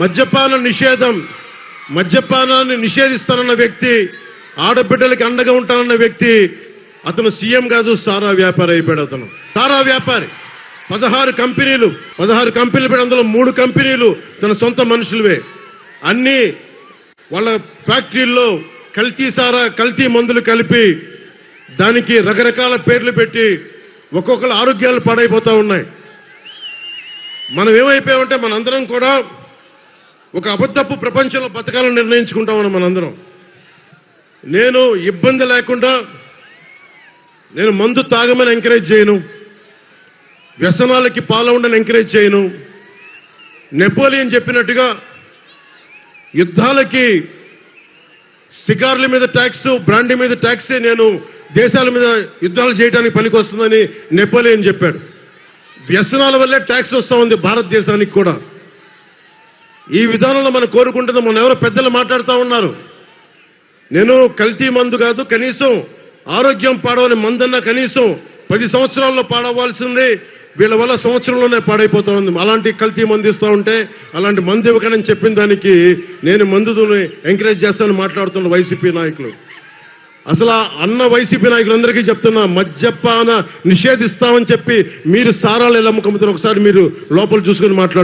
మద్యపాన నిషేధం, మద్యపానాన్ని నిషేధిస్తానన్న వ్యక్తి, ఆడబిడ్డలకి అండగా ఉంటానన్న వ్యక్తి అతను సీఎం కాదు, సారా వ్యాపారి అయిపోయాడు. అతను సారా వ్యాపారి. 16 కంపెనీలు పెట్టి అందులో 3 కంపెనీలు తన సొంత మనుషులవే. అన్ని వాళ్ళ ఫ్యాక్టరీల్లో కల్తీ సారా, కల్తీ మందులు కలిపి దానికి రకరకాల పేర్లు పెట్టి ఒక్కొక్కరు ఆరోగ్యాలు పాడైపోతా ఉన్నాయి. మనం ఏమైపోయామంటే మనందరం కూడా ఒక అబద్ధపు ప్రపంచంలో బతకాలని నిర్ణయించుకుంటా ఉన్నాం మనందరం. నేను ఇబ్బంది లేకుండా నేను మందు తాగమని ఎంకరేజ్ చేయను, వ్యసనాలకి పాల్గొనని ఎంకరేజ్ చేయను. నెపోలియన్ చెప్పినట్టుగా యుద్ధాలకి సిగార్ల మీద ట్యాక్స్, బ్రాండీ మీద ట్యాక్సే నేను దేశాల మీద యుద్ధాలు చేయడానికి పనికొస్తుందని నెపోలియన్ చెప్పాడు. వ్యసనాల వల్లే ట్యాక్స్ వస్తూ ఉంది భారతదేశానికి కూడా. ఈ విధానంలో మనం కోరుకుంటున్నాం. మన ఎవరో పెద్దలు మాట్లాడుతూ ఉన్నారు, నేను కల్తీ మందు కాదు, కనీసం ఆరోగ్యం పాడవని మందన్నా కనీసం 10 సంవత్సరాల్లో పాడవలసింది, వీళ్ళ వల్ల సంవత్సరంలోనే పాడైపోతా ఉంది. అలాంటి కల్తీ మందు ఇస్తూ ఉంటే అలాంటి మందు ఇవ్వకని చెప్పిన దానికి నేను మందుని ఎంకరేజ్ చేస్తానని మాట్లాడుతున్న వైసీపీ నాయకులు. అసలు అన్న వైసీపీ నాయకులందరికీ చెప్తున్నా, మద్యపాన నిషేధిస్తామని చెప్పి మీరు సారాలు ఎలా అమ్ముకుంటారు ఒకసారి మీరు లోపల చూసుకుని మాట్లాడు.